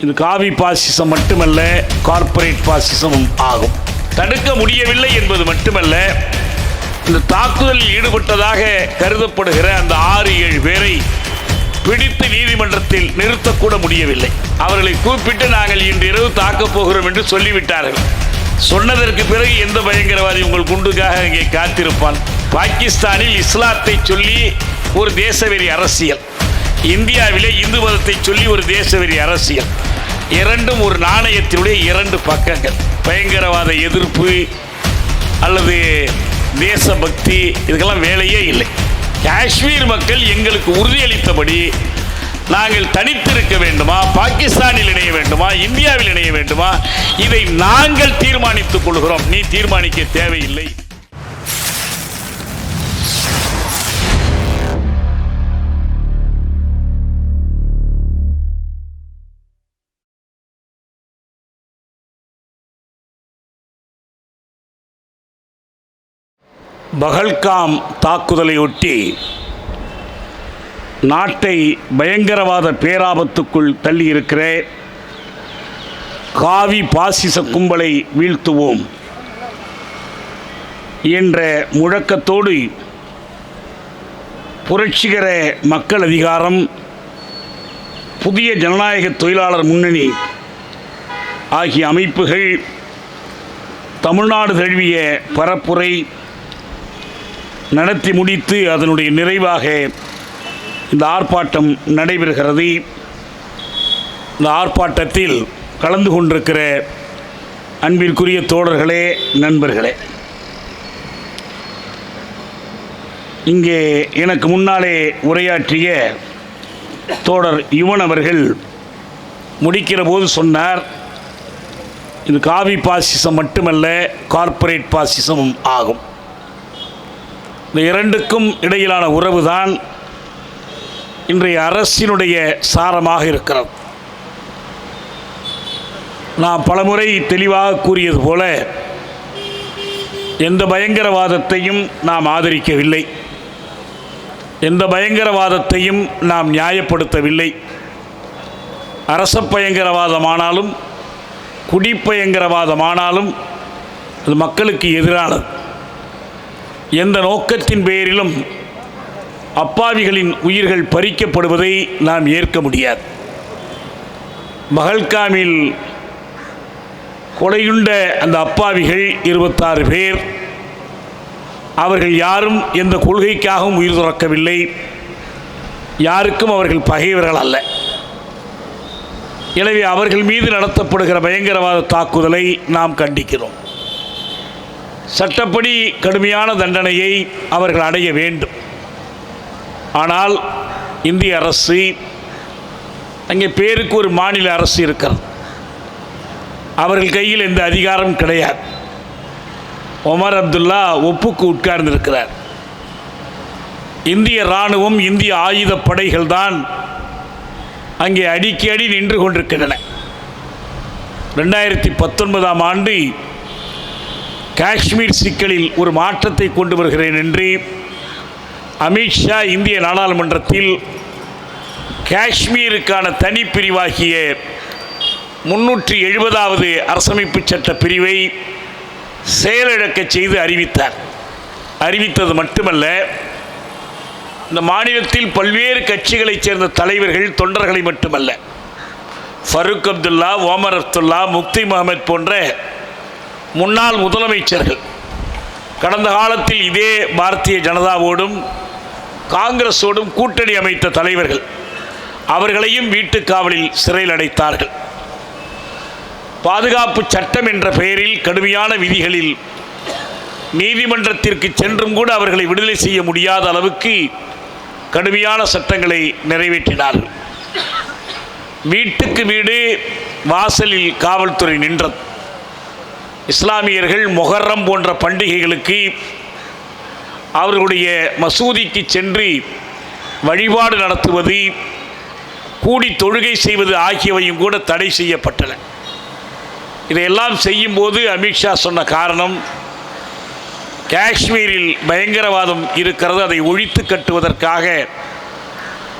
இது காவி பாசிசம் மட்டுமல்ல, கார்ப்பரேட் பாசிசமும் ஆகும். தடுக்க முடியவில்லை என்பது மட்டுமல்ல, இந்த தாக்குதலில் ஈடுபட்டதாக கருதப்படுகிற அந்த 6-7 பேரை பிடித்து நீதிமன்றத்தில் நிறுத்தக்கூட முடியவில்லை. அவர்களை கூப்பிட்டு நாங்கள் இன்று இரவு தாக்கப் போகிறோம் என்று சொல்லிவிட்டார்கள். சொன்னதற்கு பிறகு எந்த பயங்கரவாதி உங்கள் குண்டுக்காக இங்கே காத்திருப்பான்? பாகிஸ்தானில் இஸ்லாத்தை சொல்லி ஒரு தேசவெறி அரசியல், இந்தியாவிலே இந்து மதத்தை சொல்லி ஒரு தேசவெறி அரசியல், இரண்டும் ஒரு நாணயத்தினுடைய 2 பக்கங்கள். பயங்கரவாத எதிர்ப்பு அல்லது தேசபக்தி இதுக்கெல்லாம் வேலையே இல்லை. காஷ்மீர் மக்கள் எங்களுக்கு உறுதியளித்தபடி நாங்கள் தனித்திருக்க வேண்டுமா, பாகிஸ்தானில் இணைய வேண்டுமா, இந்தியாவில் இணைய வேண்டுமா, இதை நாங்கள் தீர்மானித்துக் கொள்கிறோம், நீ தீர்மானிக்க தேவையில்லை. பகல்காம் தாக்குதலையொட்டி நாட்டை பயங்கரவாத பேராபத்துக்குள் தள்ளியிருக்கிற காவி பாசிச கும்பலை வீழ்த்துவோம் என்ற முழக்கத்தோடு புரட்சிகர மக்கள் அதிகாரம், புதிய ஜனநாயக தொழிலாளர் முன்னணி ஆகிய அமைப்புகள் தமிழ்நாடு தழுவிய பரப்புரை நடத்தி முடித்து அதனுடைய நிறைவாக இந்த ஆர்ப்பாட்டம் நடைபெறுகிறது. இந்த ஆர்ப்பாட்டத்தில் கலந்து கொண்டிருக்கிற அன்பிற்குரிய தோழர்களே, நண்பர்களே, இங்கே எனக்கு முன்னாலே உரையாற்றிய தோழர் யுவன் அவர்கள் முடிக்கிற போது சொன்னார், இது காவி பாசிசம் மட்டுமல்ல, கார்ப்பரேட் பாசிசமும் ஆகும். இந்த இரண்டுக்கும் இடையிலான உறவுதான் இன்றைய அரசினுடைய சாரமாக இருக்கிறது. நான் பலமுறை தெளிவாக கூறியது போல, எந்த பயங்கரவாதத்தையும் நாம் ஆதரிக்கவில்லை, எந்த பயங்கரவாதத்தையும் நாம் நியாயப்படுத்தவில்லை. அரச பயங்கரவாதமானாலும் குடிப்பயங்கரவாதமானாலும் அது மக்களுக்கு எதிரானது. எந்த நோக்கத்தின் பேரிலும் அப்பாவிகளின் உயிர்கள் பறிக்கப்படுவதை நாம் ஏற்க முடியாது. பகல்காமில் கொலையுண்ட அந்த அப்பாவிகள் 26 பேர், அவர்கள் யாரும் எந்த கொள்கைக்காகவும் உயிர் துறக்கவில்லை, யாருக்கும் அவர்கள் பகைவர்கள் அல்ல. எனவே அவர்கள் மீது நடத்தப்படுகிற பயங்கரவாத தாக்குதலை நாம் கண்டிக்கிறோம். சட்டப்படி கடுமையான தண்டனையை அவர்கள் அடைய வேண்டும். ஆனால் இந்திய அரசு, அங்கே பேருக்கு ஒரு மாநில அரசு இருக்கிறது, அவர்கள் கையில் எந்த அதிகாரம் கிடையாது. ஒமர் அப்துல்லா ஒப்புக்கு உட்கார்ந்திருக்கிறார். இந்திய இராணுவம், இந்திய ஆயுத படைகள் தான் அங்கே அடிக்கடி நின்று கொண்டிருக்கின்றன. 2019ஆம் ஆண்டு காஷ்மீர் சிக்கலில் ஒரு மாற்றத்தை கொண்டு வருகிறேன் என்று அமித்ஷா இந்திய நாடாளுமன்றத்தில் காஷ்மீருக்கான தனிப்பிரிவாகிய 370வது அரசமைப்பு சட்ட பிரிவை செயலிழக்க செய்து அறிவித்தார். அறிவித்தது மட்டுமல்ல, இந்த மாநிலத்தில் பல்வேறு கட்சிகளைச் சேர்ந்த தலைவர்கள், தொண்டர்களை மட்டுமல்ல, ஃபருக் அப்துல்லா, ஓமர் அப்துல்லா, முஃப்தி முகமது போன்ற முன்னாள் முதலமைச்சர்கள், கடந்த காலத்தில் இதே பாரதிய ஜனதாவோடும் காங்கிரஸோடும் கூட்டணி அமைத்த தலைவர்கள், அவர்களையும் வீட்டுக் காவலில் சிறையில் அடைத்தார்கள். பாதுகாப்பு சட்டம் என்ற பெயரில் கடுமையான விதிகளில் நீதிமன்றத்திற்கு சென்றும் கூட அவர்களை விடுதலை செய்ய முடியாத அளவுக்கு கடுமையான சட்டங்களை நிறைவேற்றினார்கள். வீட்டுக்கு வீடு வாசலில் காவல்துறை நின்றது. இஸ்லாமியர்கள் மொஹர்ரம் போன்ற பண்டிகைகளுக்கு அவர்களுடைய மசூதிக்கு சென்று வழிபாடு நடத்துவது, கூடி தொழுகை செய்வது ஆகியவையும் கூட தடை செய்யப்பட்டன. இதையெல்லாம் செய்யும்போது அமித்ஷா சொன்ன காரணம், காஷ்மீரில் பயங்கரவாதம் இருக்கிறது, அதை ஒழித்து கட்டுவதற்காக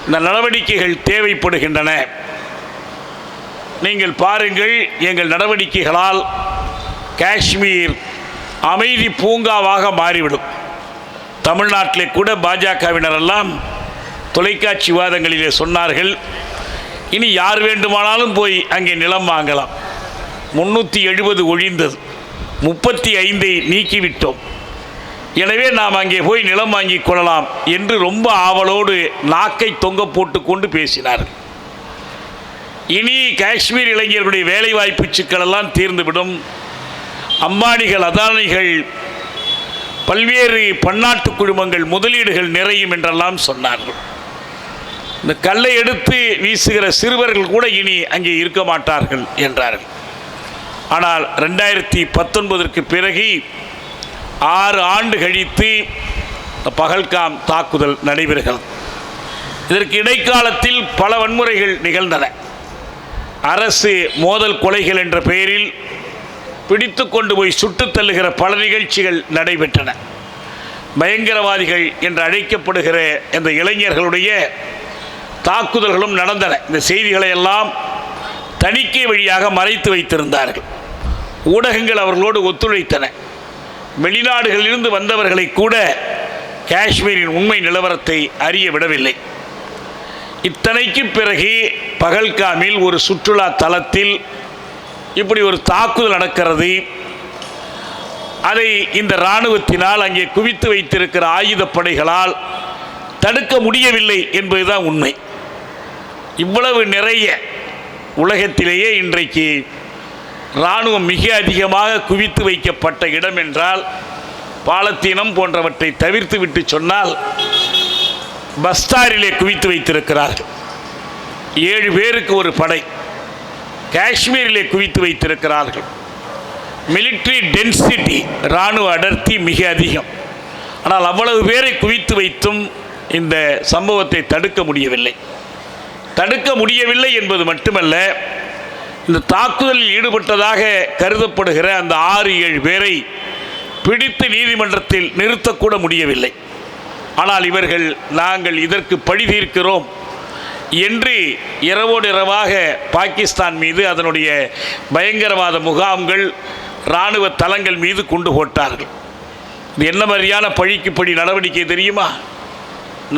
இந்த நடவடிக்கைகள் தேவைப்படுகின்றன. நீங்கள் பாருங்கள், எங்கள் நடவடிக்கைகளால் காஷ்மீர் அமைதி பூங்காவாக மாறிவிடும். தமிழ்நாட்டிலே கூட பாஜகவினரெல்லாம் தொலைக்காட்சி விவாதங்களிலே சொன்னார்கள், இனி யார் வேண்டுமானாலும் போய் அங்கே நிலம் வாங்கலாம். 370 ஒழிந்தது, 35 நீக்கிவிட்டோம். எனவே நாம் அங்கே போய் நிலம் வாங்கிக் கொள்ளலாம் என்று ரொம்ப ஆவலோடு நாக்கை தொங்க போட்டு கொண்டு பேசினார்கள். இனி காஷ்மீர் இளைஞர்களுடைய வேலைவாய்ப்பு சிக்கல் எல்லாம் தீர்ந்துவிடும். அம்பானிகள், அதானிகள், பல்வேறு பன்னாட்டு குழுமங்கள், முதலீடுகள் நிறையும் என்றெல்லாம் சொன்னார்கள். இந்த கல்லை எடுத்து வீசுகிற சிறுவர்கள் கூட இனி அங்கே இருக்க மாட்டார்கள் என்றார்கள். ஆனால் 2019 பிறகு 6 ஆண்டு கழித்து பகல்காம் தாக்குதல் நடைபெறுகிறது. இதற்கு இடைக்காலத்தில் பல வன்முறைகள் நிகழ்ந்தன. அரசு மோதல் கொலைகள் என்ற பெயரில் பிடித்து கொண்டு போய் சுட்டுத் தள்ளுகிற பல நிகழ்ச்சிகள் நடைபெற்றன. பயங்கரவாதிகள் என்று அழைக்கப்படுகிற இந்த இளைஞர்களுடைய தாக்குதல்களும் நடந்தன. இந்த செய்திகளை எல்லாம் தணிக்கை வழியாக மறைத்து வைத்திருந்தார்கள். ஊடகங்கள் அவர்களோடு ஒத்துழைத்தன. வெளிநாடுகளிலிருந்து வந்தவர்களை கூட காஷ்மீரின் உண்மை நிலவரத்தை அறிய விடவில்லை. இத்தனைக்கு பிறகு பகல்காமில் ஒரு சுற்றுலா தலத்தில் இப்படி ஒரு தாக்குதல் நடக்கிறது. அதை இந்த இராணுவத்தினால் அங்கே குவித்து வைத்திருக்கிற ஆயுதப்படைகளால் தடுக்க முடியவில்லை என்பதுதான் உண்மை. இவ்வளவு நிறைய உலகத்திலேயே இன்றைக்கு இராணுவம் மிக அதிகமாக குவித்து வைக்கப்பட்ட இடம் என்றால் பாலத்தீனம் போன்றவற்றை தவிர்த்து விட்டு சொன்னால் பஸ்தாரிலே குவித்து வைத்திருக்கிறார்கள். 7 பேருக்கு ஒரு படை காஷ்மீரிலே குவித்து வைத்திருக்கிறார்கள். மிலிட்ரி டென்சிட்டி, இராணுவ அடர்த்தி மிக அதிகம். ஆனால் அவ்வளவு பேரை குவித்து வைத்தும் இந்த சம்பவத்தை தடுக்க முடியவில்லை. தடுக்க முடியவில்லை என்பது மட்டுமல்ல, இந்த தாக்குதலில் ஈடுபட்டதாக கருதப்படுகிற அந்த 6-7 பேரை பிடித்து நீதிமன்றத்தில் நிறுத்தக்கூட முடியவில்லை. ஆனால் இவர்கள் நாங்கள் இதற்கு பழி தீர்க்கிறோம் என்று இரவோடு இரவாக பாகிஸ்தான் மீது, அதனுடைய பயங்கரவாத முகாம்கள், இராணுவ தளங்கள் மீது குண்டு போட்டார்கள். இது என்ன மாதிரியான பழிக்கு பழி நடவடிக்கை தெரியுமா?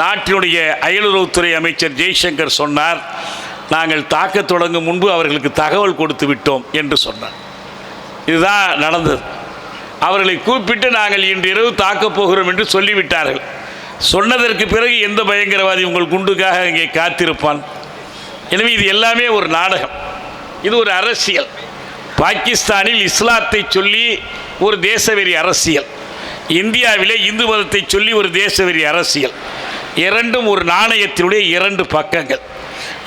நாட்டினுடைய அயலுறவுத்துறை அமைச்சர் ஜெய்சங்கர் சொன்னார், நாங்கள் தாக்க தொடங்கும் முன்பு அவர்களுக்கு தகவல் கொடுத்து விட்டோம் என்று சொன்னார். இதுதான் நடந்தது. அவர்களை கூப்பிட்டு நாங்கள் இன்று இரவு தாக்கப் போகிறோம் என்று சொல்லிவிட்டார்கள். சொன்னதற்கு பிறகு எந்த பயங்கரவாதி உங்கள் குண்டுக்காக இங்கே காத்திருப்பான்? எனவே இது எல்லாமே ஒரு நாடகம், இது ஒரு அரசியல். பாகிஸ்தானில் இஸ்லாத்தை சொல்லி ஒரு தேசவெறி அரசியல், இந்தியாவிலே இந்து மதத்தை சொல்லி ஒரு தேசவெறி அரசியல். இரண்டும் ஒரு நாணயத்தினுடைய 2 பக்கங்கள்.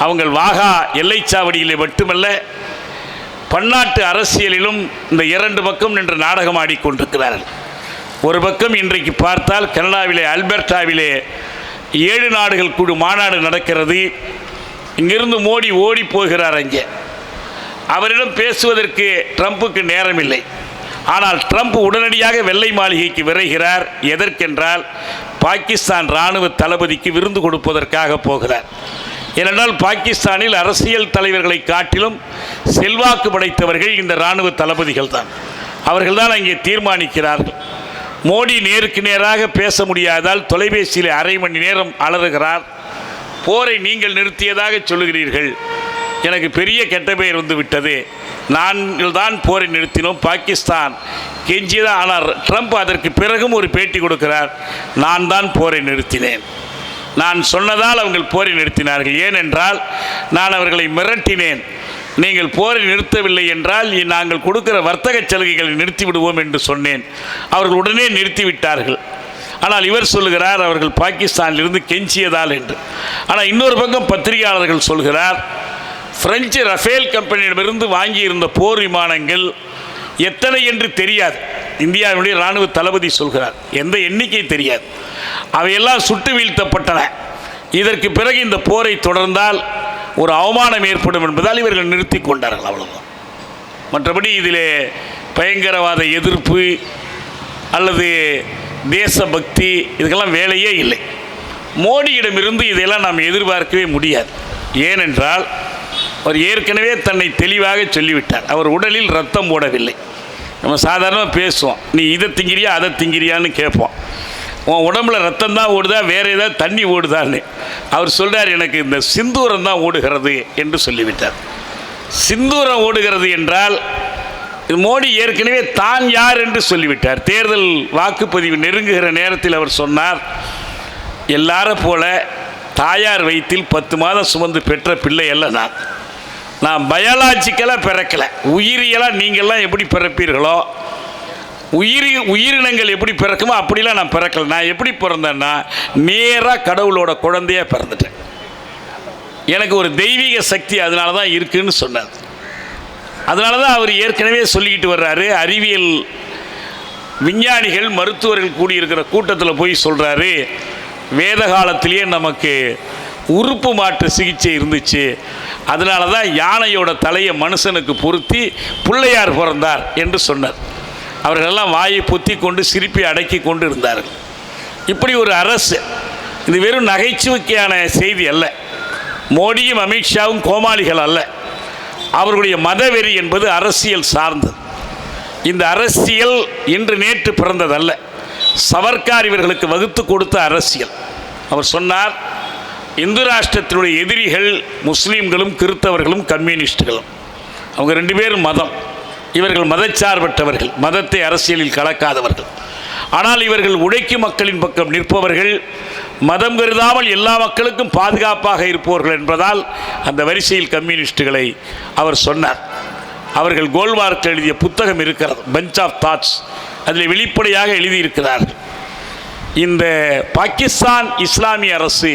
அவங்க வாகா எல்லைச்சாவடியிலே மட்டுமல்ல, பன்னாட்டு அரசியலிலும் இந்த 2 பக்கம் நின்று நாடகம் ஆடிக்கொண்டிருக்கிறார்கள். ஒரு பக்கம் இன்றைக்கு பார்த்தால் கனடாவிலே அல்பர்டாவிலே 7 நாடுகள் குழு மாநாடு நடக்கிறது. இங்கிருந்து மோடி ஓடி போகிறார். அங்கே அவரிடம் பேசுவதற்கு ட்ரம்புக்கு நேரமில்லை. ஆனால் ட்ரம்ப் உடனடியாக வெள்ளை மாளிகைக்கு விரைகிறார். எதற்கென்றால் பாகிஸ்தான் இராணுவ தளபதிக்கு விருந்து கொடுப்பதற்காக போகிறார். ஏனென்றால் பாகிஸ்தானில் அரசியல் தலைவர்களை காட்டிலும் செல்வாக்கு படைத்தவர்கள் இந்த இராணுவ தளபதிகள் தான். அவர்கள்தான் அங்கே தீர்மானிக்கிறார்கள். மோடி நேருக்கு நேராக பேச முடியாதால் தொலைபேசியில் அரை மணி நேரம் அலறுகிறார். போரை நீங்கள் நிறுத்தியதாக சொல்லுகிறீர்கள், எனக்கு பெரிய கெட்ட பெயர் வந்து விட்டது, நாங்கள் தான் போரை நிறுத்தினோம், பாகிஸ்தான் கெஞ்சியதான். ஆனால் ட்ரம்ப் அதற்கு பிறகும் ஒரு பேட்டி கொடுக்கிறார், நான் தான் போரை நிறுத்தினேன், நான் சொன்னதால் அவர்கள் போரை நிறுத்தினார்கள், ஏனென்றால் நான் அவர்களை மிரட்டினேன், நீங்கள் போரை நிறுத்தவில்லை என்றால் நாங்கள் கொடுக்கிற வர்த்தக சலுகைகளை நிறுத்திவிடுவோம் என்று சொன்னேன், அவர்கள் உடனே நிறுத்திவிட்டார்கள். ஆனால் இவர் சொல்லுகிறார் அவர்கள் பாகிஸ்தானிலிருந்து கெஞ்சியதால் என்று. ஆனால் இன்னொரு பக்கம் பத்திரிகையாளர்கள் சொல்கிறார், பிரெஞ்சு ரஃபேல் கம்பெனியிடமிருந்து வாங்கியிருந்த போர் விமானங்கள் எத்தனை என்று தெரியாது, இந்தியாவுடைய இராணுவ தளபதி சொல்கிறார், எந்த எண்ணிக்கை தெரியாது, அவையெல்லாம் சுட்டு வீழ்த்தப்பட்டன. இதற்கு பிறகு இந்த போரை தொடர்ந்தால் ஒரு அவமானம் ஏற்படும் என்பதால் இவர்கள் நிறுத்தி கொண்டார்கள், அவ்வளவுதான். மற்றபடி இதிலே பயங்கரவாத எதிர்ப்பு அல்லது தேசபக்தி இதுக்கெல்லாம் வேலையே இல்லை. மோடியிடமிருந்து இதையெல்லாம் நாம் எதிர்பார்க்கவே முடியாது. ஏனென்றால் அவர் ஏற்கனவே தன்னை தெளிவாக சொல்லிவிட்டார். அவர் உடலில் ரத்தம் ஓடவில்லை. நம்ம சாதாரணமாக பேசுவோம், நீ இதை திங்கிறியா அதை திங்கிறியான்னு கேட்போம். உன் உடம்புல ரத்தம் தான் ஓடுதா வேறு ஏதாவது தண்ணி ஓடுதான்னு. அவர் சொல்கிறார், எனக்கு இந்த சிந்தூரம் தான் ஓடுகிறது என்று சொல்லிவிட்டார். சிந்தூரம் ஓடுகிறது என்றால் மோடி ஏற்கனவே தான் யார் என்று சொல்லிவிட்டார். தேர்தல் வாக்குப்பதிவு நெருங்குகிற நேரத்தில் அவர் சொன்னார், எல்லாரும் போல தாயார் வயிற்றில் 10 மாதம் சுமந்து பெற்ற பிள்ளை அல்ல நான் பயாலாஜிக்கலாக பிறக்கலை, உயிரியலாக நீங்கள்லாம் எப்படி பிறப்பீர்களோ உயிரினங்கள் எப்படி பிறக்குமோ அப்படிலாம் நான் பிறக்கலை. நான் எப்படி பிறந்தேன்னா நேராக கடவுளோட குழந்தையாக பிறந்துட்டேன். எனக்கு ஒரு தெய்வீக சக்தி அதனால தான் இருக்குன்னு சொன்னார். அதனால தான் அவர் ஏற்கனவே சொல்லிக்கிட்டு வர்றாரு. அறிவியல் விஞ்ஞானிகள் மருத்துவர்கள் கூடியிருக்கிற கூட்டத்தில் போய் சொல்கிறாரு, வேத காலத்திலேயே நமக்கு உறுப்பு மாற்று சிகிச்சை இருந்துச்சு, அதனால தான் யானையோட தலையை மனுஷனுக்கு பொருத்தி பிள்ளையார் பிறந்தார் என்று சொன்னார். அவர்களெல்லாம் வாயை பொத்தி கொண்டு சிரிப்பை அடக்கி கொண்டு இருந்தார்கள். இப்படி ஒரு அரசு, இது வெறும் நகைச்சுவைக்கான செய்தி அல்ல. மோடியும் அமித்ஷாவும் கோமாளிகள் அல்ல. அவர்களுடைய மதவெறி என்பது அரசியல் சார்ந்தது. இந்த அரசியல் இன்று நேற்று பிறந்ததல்ல. சவர்க்கார் இவர்களுக்கு வகுத்து கொடுத்த அரசியல். அவர் சொன்னார், இந்து ராஷ்டிரத்தினுடைய எதிரிகள் முஸ்லீம்களும் கிறிஸ்தவர்களும் கம்யூனிஸ்டுகளும். அவங்க 2 பேரும் மதம். இவர்கள் மதச்சார்பற்றவர்கள், மதத்தை அரசியலில் கலக்காதவர்கள். ஆனால் இவர்கள் உழைக்கும் மக்களின் பக்கம் நிற்பவர்கள், மதம் கருதாமல் எல்லா மக்களுக்கும் பாதுகாப்பாக இருப்பவர்கள் என்பதால் அந்த வரிசையில் கம்யூனிஸ்டுகளை அவர் சொன்னார். அவர்கள் கோல்வார்க் எழுதிய புத்தகம் இருக்கிறது, பஞ்ச் ஆஃப் தாட்ஸ். அதில் வெளிப்படையாக எழுதியிருக்கிறார்கள், இந்த பாகிஸ்தான் இஸ்லாமிய அரசு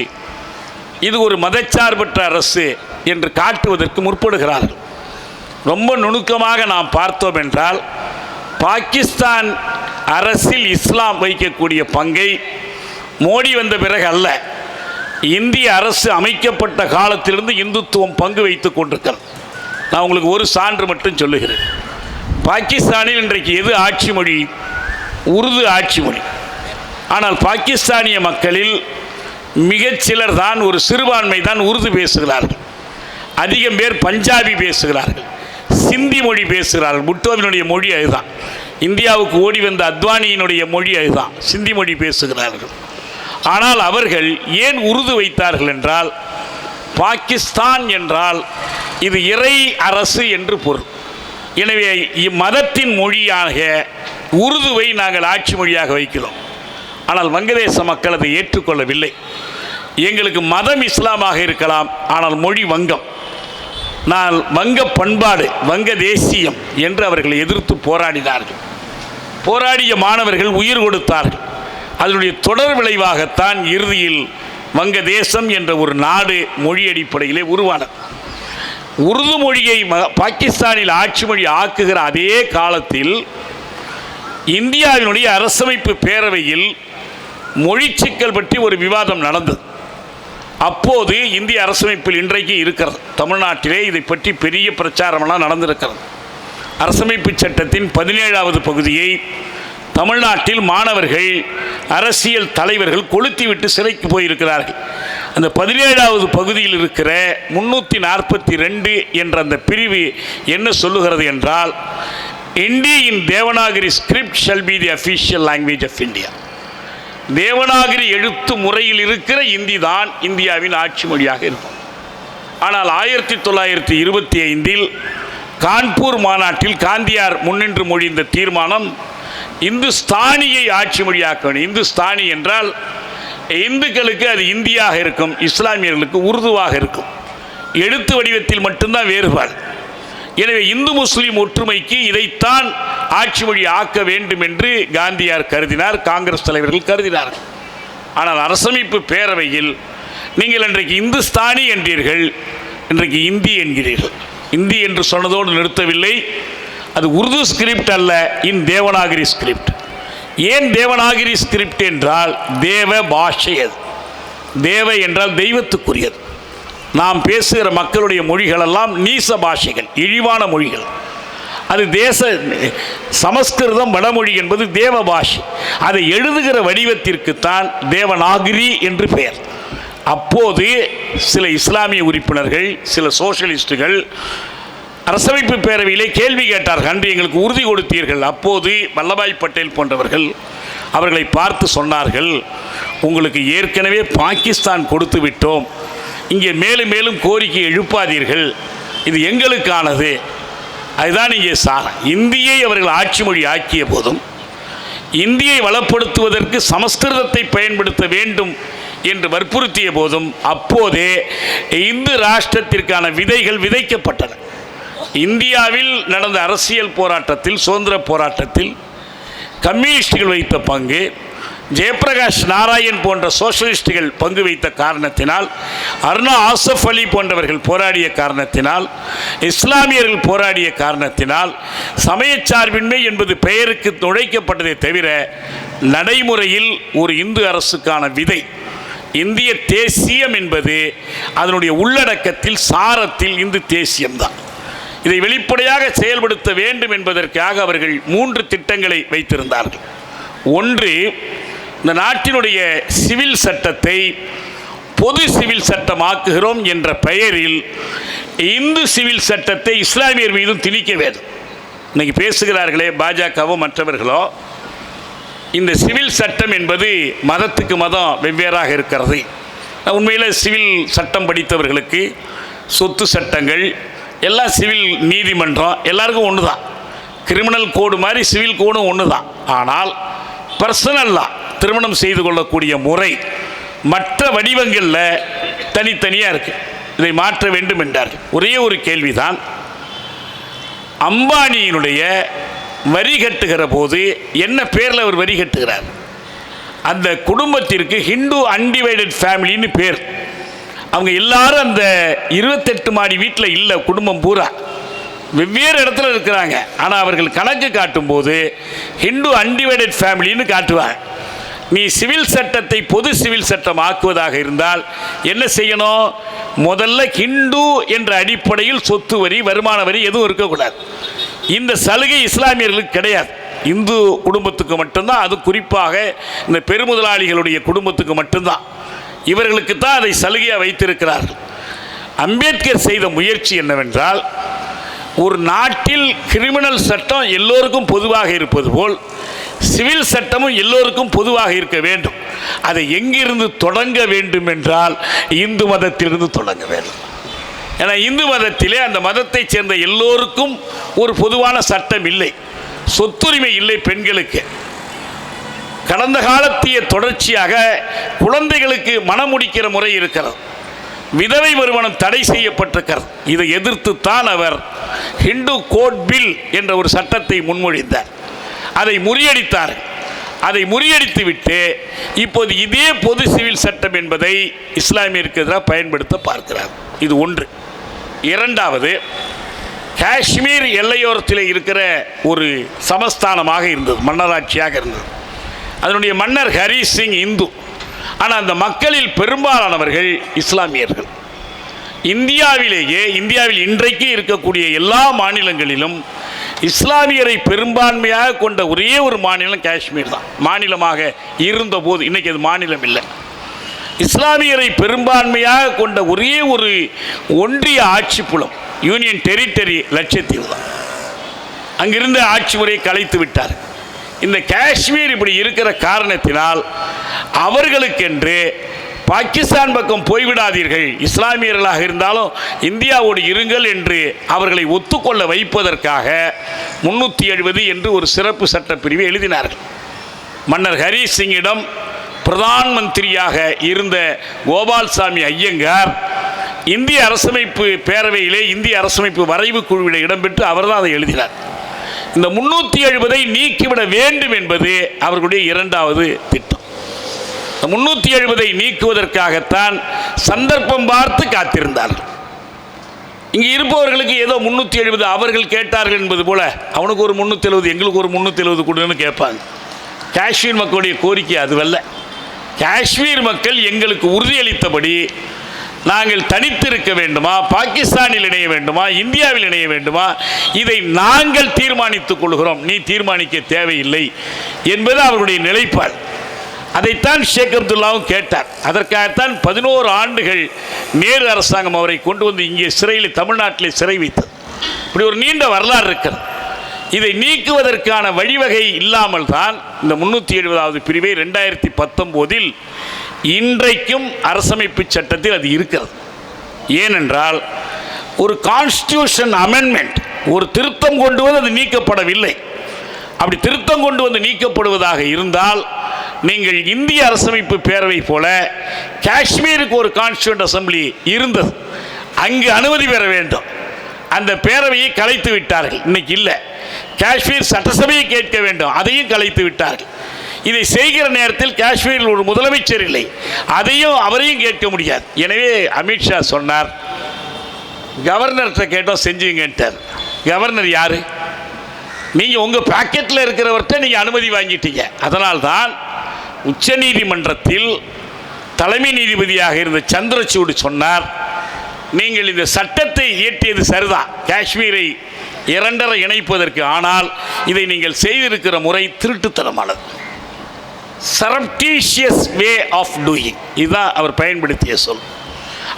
இது ஒரு மதச்சார்பற்ற அரசு என்று காட்டுவதற்கு முற்படுகிறார்கள். ரொம்ப நுணுக்கமாக நாம் பார்த்தோம் என்றால், பாகிஸ்தான் அரசில் இஸ்லாம் வகிக்கக்கூடிய பங்கை மோடி வந்த பிறகு அல்ல, இந்திய அரசு அமைக்கப்பட்ட காலத்திலிருந்து இந்துத்துவம் பங்கு வைத்து கொண்டிருக்கிறது. நான் உங்களுக்கு ஒரு சான்று மட்டும் சொல்லுகிறேன். பாகிஸ்தானில் இன்றைக்கு எது ஆட்சி மொழி? உருது ஆட்சி மொழி. ஆனால் பாகிஸ்தானிய மக்களில் மிகச்சிலர் தான், ஒரு சிறுபான்மை தான் உருது பேசுகிறார்கள். அதிகம் பேர் பஞ்சாபி பேசுகிறார்கள், சிந்தி மொழி பேசுகிறார்கள். புட்டோவினுடைய மொழி அதுதான். இந்தியாவுக்கு ஓடி வந்த அத்வானியினுடைய மொழி அதுதான், சிந்தி மொழி பேசுகிறார்கள். ஆனால் அவர்கள் ஏன் உருது வைத்தார்கள் என்றால், பாகிஸ்தான் என்றால் இது இறை அரசு என்று பொருள். எனவே இம்மதத்தின் மொழியாக உருதுவை நாங்கள் ஆட்சி மொழியாக வைக்கிறோம். ஆனால் வங்கதேச மக்கள் அதை ஏற்றுக்கொள்ளவில்லை. எங்களுக்கு மதம் இஸ்லாமாக இருக்கலாம், ஆனால் மொழி வங்கம். நான் வங்க பண்பாடு, வங்க தேசியம் என்று அவர்களை எதிர்த்து போராடினார்கள். போராடிய மாணவர்கள் உயிர் கொடுத்தார்கள். அதனுடைய தொடர் விளைவாகத்தான் இறுதியில் வங்க தேசம் என்ற ஒரு நாடு மொழி அடிப்படையிலே உருவானது. உருது மொழியை பாகிஸ்தானில் ஆட்சி மொழி ஆக்குகிற அதே காலத்தில் இந்தியாவினுடைய அரசமைப்பு பேரவையில் மொழி சிக்கல் பற்றி ஒரு விவாதம் நடந்தது. அப்போது இந்திய அரசமைப்பில் இன்றைக்கு இருக்கிறது, தமிழ்நாட்டிலே இதை பற்றி பெரிய பிரச்சாரமெல்லாம் நடந்திருக்கிறது. அரசமைப்பு சட்டத்தின் 17வது பகுதியை தமிழ்நாட்டில் மாணவர்கள், அரசியல் தலைவர்கள் கொளுத்திவிட்டு சிறைக்கு போயிருக்கிறார்கள். அந்த 17வது பகுதியில் இருக்கிற 342 என்ற அந்த பிரிவு என்ன சொல்லுகிறது என்றால், Hindi in Devanagari script shall be the official language of India. Devanagari எழுத்து முறையில் இருக்கிற இந்தி தான் இந்தியாவின் ஆட்சி மொழியாக இருக்கும். ஆனால் 1925 கான்பூர் மாநாட்டில் காந்தியார் முன்னின்று மொழிந்த தீர்மானம் இந்துஸ்தானியை ஆட்சி மொழியாக்க வேண்டும். இந்துஸ்தானி என்றால் இந்துக்களுக்கு அது இந்தியாக இருக்கும், இஸ்லாமியர்களுக்கு உருதுவாக இருக்கும். எழுத்து வடிவத்தில் மட்டும்தான் வேறுபாடு. எனவே இந்து முஸ்லீம் ஒற்றுமைக்கு இதைத்தான் ஆட்சி மொழி ஆக்க வேண்டும் என்று காந்தியார் கருதினார், காங்கிரஸ் தலைவர்கள் கருதினார்கள். ஆனால் அரசமைப்பு பேரவையில் நீங்கள் இன்றைக்கு இந்துஸ்தானி என்றீர்கள், இன்றைக்கு இந்தி என்கிறீர்கள். இந்தி என்று சொன்னதோடு நிறுத்தவில்லை, அது உருது ஸ்கிரிப்ட் அல்ல, இன் தேவனாகிரி ஸ்கிரிப்ட். ஏன் தேவனாகிரி ஸ்கிரிப்ட் என்றால் தேவ பாஷை. அது தேவ என்றால் தெய்வத்துக்குரியது. நாம் பேசுகிற மக்களுடைய மொழிகளெல்லாம் நீச பாஷைகள், இழிவான மொழிகள். அது சமஸ்கிருதம் வடமொழி என்பது தேவ பாஷை. அதை எழுதுகிற வடிவத்திற்குத்தான் தேவநாகிரி என்று பெயர். அப்போது சில இஸ்லாமிய உறுப்பினர்கள், சில சோஷலிஸ்டுகள் அரசமைப்பு பேரவையிலே கேள்வி கேட்டார்கள். அன்று எங்களுக்கு உறுதி கொடுத்தீர்கள். அப்போது வல்லபாய் பட்டேல் போன்றவர்கள் அவர்களை பார்த்து சொன்னார்கள், உங்களுக்கு ஏற்கனவே பாகிஸ்தான் கொடுத்து விட்டோம், இங்கே மேலும் மேலும் கோரிக்கை எழுப்பாதீர்கள், இது எங்களுக்கானது. அதுதான் இங்கே இந்தியை அவர்கள் ஆட்சி மொழி ஆக்கிய போதும் இந்தியை வளப்படுத்துவதற்கு சமஸ்கிருதத்தை பயன்படுத்த வேண்டும் என்று வற்புறுத்திய போதும் அப்போதே இந்து ராஷ்டிரத்திற்கான விதைகள் விதைக்கப்பட்டன. இந்தியாவில் நடந்த அரசியல் போராட்டத்தில், சுதந்திர போராட்டத்தில் கம்யூனிஸ்டுகள் வைத்த பங்கு, ஜெயபிரகாஷ் நாராயண் போன்ற சோஷலிஸ்டுகள் பங்கு வைத்த காரணத்தினால், அருணா ஆசஃப் அலி போன்றவர்கள் போராடிய காரணத்தினால், இஸ்லாமியர்கள் போராடிய காரணத்தினால் சமயச்சார்பின்மை என்பது பெயருக்கு நுழைக்கப்பட்டதை தவிர நடைமுறையில் ஒரு இந்து அரசுக்கான விதை, இந்திய தேசியம் என்பது அதனுடைய உள்ளடக்கத்தில், சாரத்தில் இந்து தேசியம்தான். இதை வெளிப்படையாக செயல்படுத்த வேண்டும் என்பதற்காக அவர்கள் 3 திட்டங்களை வைத்திருந்தார்கள். ஒன்று, இந்த நாட்டினுடைய சிவில் சட்டத்தை பொது சிவில் சட்டமாக்குகிறோம் என்ற பெயரில் இந்து சிவில் சட்டத்தை இஸ்லாமியர் மீதும் திணிக்க வேண்டும். இன்னைக்கு பேசுகிறார்களே பாஜகவோ மற்றவர்களோ, இந்த சிவில் சட்டம் என்பது மதத்துக்கு மதம் வெவ்வேறாக இருக்கிறது. உண்மையில் சிவில் சட்டம் படித்தவர்களுக்கு சொத்து சட்டங்கள் எல்லாம், சிவில் நீதிமன்றம் எல்லாருக்கும் ஒன்று தான். கிரிமினல் கோடு மாதிரி சிவில் கோடும் ஒன்று தான். ஆனால் பர்சனலாக திருமணம் செய்து கொள்ளக்கூடிய முறை மற்ற வடிவங்களில் தனித்தனியாக இருக்குது. இதை மாற்ற வேண்டும் என்றார்கள். ஒரே ஒரு கேள்விதான், அம்பானியினுடைய வரி கட்டுகிற போது என்ன பேரில் அவர் வரி கட்டுகிறார்? அந்த குடும்பத்திற்கு ஹிந்து அன்டிவைடட் ஃபேமிலின்னு பேர். அவங்க எல்லாரும் அந்த 28 மாடி வீட்டில் இல்லை, குடும்பம் பூரா வெவ்வேறு இடத்துல இருக்கிறாங்க. ஆனால் அவர்கள் கணக்கு காட்டும்போது ஹிந்து அன்டிவைடட் ஃபேமிலின்னு காட்டுவாங்க. நீ சிவில் சட்டத்தை பொது சிவில் சட்டம் ஆக்குவதாக இருந்தால் என்ன செய்யணும்? முதல்ல ஹிந்து என்ற அடிப்படையில் சொத்து வரி, வருமான வரி எதுவும் இருக்கக்கூடாது. இந்த சலுகை இஸ்லாமியர்களுக்கு கிடையாது, இந்து குடும்பத்துக்கு மட்டும்தான். அது குறிப்பாக இந்த பெருமுதலாளிகளுடைய குடும்பத்துக்கு மட்டும்தான். இவர்களுக்கு தான் அதை சலுகையாக வைத்திருக்கிறார்கள். அம்பேத்கர் செய்த முயற்சி என்னவென்றால், ஒரு நாட்டில் கிரிமினல் சட்டம் எல்லோருக்கும் பொதுவாக இருப்பது போல் சிவில் சட்டமும் எல்லோருக்கும் பொதுவாக இருக்க வேண்டும். அதை எங்கிருந்து தொடங்க வேண்டும் என்றால் இந்து மதத்திலிருந்து தொடங்க வேண்டும். ஏன்னா இந்து மதத்திலே அந்த மதத்தை சேர்ந்த எல்லோருக்கும் ஒரு பொதுவான சட்டம் இல்லை, சொத்துரிமை இல்லை பெண்களுக்கு. கடந்த காலத்திய தொடர்ச்சியாக குழந்தைகளுக்கு மனம் முடிக்கிற முறை இருக்கிறது, விதவை மறுமணம் தடை செய்யப்பட்டிருக்கிறது. இதை எதிர்த்துத்தான் அவர் ஹிந்து கோட் பில் என்ற ஒரு சட்டத்தை முன்மொழிந்தார். அதை முறியடித்தார். அதை முறியடித்து விட்டு இப்போது இதே பொது சிவில் சட்டம் என்பதை இஸ்லாமியருக்கு எதிராக பயன்படுத்த பார்க்கிறார். இது ஒன்று. இரண்டாவது, காஷ்மீர் எல்லையோரத்தில் இருக்கிற ஒரு சமஸ்தானமாக இருந்தது, மன்னராட்சியாக இருந்தது. அதனுடைய மன்னர் ஹரி சிங் இந்து. ஆனால் அந்த மக்களில் பெரும்பாலானவர்கள் இஸ்லாமியர்கள். இந்தியாவில் இன்றைக்கு இருக்கக்கூடிய எல்லா மாநிலங்களிலும் இஸ்லாமியரை பெரும்பான்மையாக கொண்ட ஒரே ஒரு மாநிலம் காஷ்மீர் தான். மாநிலமாக இருந்தபோது, இன்றைக்கி அது மாநிலம் இல்லை. இஸ்லாமியரை பெரும்பான்மையாக கொண்ட ஒரே ஒரு ஒன்றிய ஆட்சி புலம், யூனியன் டெரிட்டரி லட்சத்தீவு தான். அங்கிருந்த ஆட்சி முறையை கலைத்து விட்டார். இந்த காஷ்மீர் இப்படி இருக்கிற காரணத்தினால் அவர்களுக்கென்று பாகிஸ்தான் பக்கம் போய்விடாதீர்கள், இஸ்லாமியர்களாக இருந்தாலும் இந்தியாவோடு இருங்கள் என்று அவர்களை ஒத்துக்கொள்ள வைப்பதற்காக 370 என்று ஒரு சிறப்பு சட்டப்பிரிவை எழுதினார்கள். மன்னர் ஹரி சிங்கிடம் பிரதான் மந்திரியாக இருந்த கோபால்சாமி ஐயங்கார் இந்திய அரசமைப்பு பேரவையிலே இந்திய அரசமைப்பு வரைவு குழுவிலே இடம்பெற்று அவர்தான் அதை எழுதினார். இந்த 370 நீக்கிவிட வேண்டும் என்பது அவர்களுடைய இரண்டாவது திட்டம். 370 நீக்குவதற்காகத்தான் சந்தர்ப்பம் பார்த்து காத்திருந்தார்கள். இங்கே இருப்பவர்களுக்கு ஏதோ 370 அவர்கள் கேட்டார்கள் என்பது போல, அவனுக்கு ஒரு 370 எங்களுக்கு ஒரு 370 கொடுன்னு கேட்பாங்க. காஷ்மீர் மக்களுடைய கோரிக்கை அதுவல்ல. காஷ்மீர் மக்கள் எங்களுக்கு உறுதியளித்தபடி நாங்கள் தனித்திருக்க வேண்டுமா, பாகிஸ்தானில் இணைய வேண்டுமா, இந்தியாவில் இணைய வேண்டுமா, இதை நாங்கள் தீர்மானித்துக் கொள்கிறோம், நீ தீர்மானிக்க தேவையில்லை என்பது அவர்களுடைய நிலைப்பாடு. அதைத்தான் ஷேக் அப்துல்லாவும் கேட்டார். அதற்காகத்தான் 11 ஆண்டுகள் நேரு அரசாங்கம் அவரை கொண்டு வந்து இங்கே சிறையில், தமிழ்நாட்டில் சிறை வைத்தது. இப்படி ஒரு நீண்ட வரலாறு இருக்கிறது. இதை நீக்குவதற்கான வழிவகை இல்லாமல் தான் இந்த 370வது பிரிவை 2019 இன்றைக்கும் அரசமைப்பு சட்டத்தில் அது இருக்கிறது. ஏனென்றால் ஒரு கான்ஸ்டிடியூஷன் அமெண்ட்மெண்ட், ஒரு திருத்தம் கொண்டு வந்து அது நீக்கப்படவில்லை. அப்படி திருத்தம் கொண்டு வந்து நீக்கப்படுவதாக இருந்தால் நீங்கள் இந்திய அரசமைப்பு பேரவை போல காஷ்மீருக்கு ஒரு கான்ஸ்டிடியூண்ட் அசம்பிளி இருந்தது, அங்கு அனுமதி பெற வேண்டும். அந்த பேரவையை கலைத்து விட்டார்கள், இன்னைக்கு இல்லை. காஷ்மீர் சட்டசபையை கேட்க வேண்டும், அதையும் கலைத்து விட்டார்கள். இதை செய்கிற நேரத்தில் காஷ்மீரில் ஒரு முதலமைச்சர் இல்லை, அவரையும் கேட்க முடியாது. எனவே அமித்ஷா சொன்னார், கவர்னர்கிட்ட கேட்டோம் செஞ்சுங்கன்ட்டார். கவர்னர் யாரு? நீங்கள் உங்கள் பாக்கெட்டில் இருக்கிறவர்கிட்ட நீங்கள் அனுமதி வாங்கிட்டீங்க. அதனால்தான் உச்ச நீதிமன்றத்தில் தலைமை நீதிபதியாக இருந்த சந்திரசூட் சொன்னார், நீங்கள் இந்த சட்டத்தை இயற்றியது சரிதான், காஷ்மீரை இரண்டரை இணைப்பதற்கு. ஆனால் இதை நீங்கள் செய்திருக்கிற முறை திருட்டுத்தனமானது, சரப்டீஷியஸ் வே ஆஃப் டூயிங், இதுதான் அவர் பயன்படுத்திய சொல்.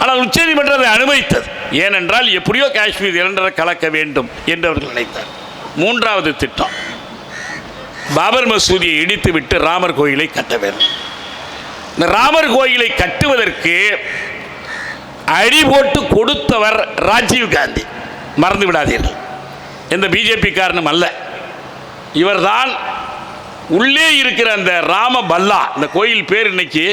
ஆனால் உச்சநீதிமன்றம் அதை அனுமதித்தது. ஏனென்றால் எப்படியோ காஷ்மீர் இரண்டரை கலக்க வேண்டும் என்று அவர்கள் நினைத்தார். 3வது திட்டம், பாபர் மசூதியை இடித்துவிட்டு ராமர் கோயிலை கட்ட வேண்டும். இந்த ராமர் கோயிலை கட்டுவதற்கு அடி போட்டு கொடுத்தவர் ராஜீவ் காந்தி, மறந்து விடாதீர்கள். எந்த பிஜேபி காரணம் அல்ல, இவர்தான் உள்ளே இருக்கிற அந்த ராம பல்லா, இந்த கோயில் பேர் இன்னைக்கு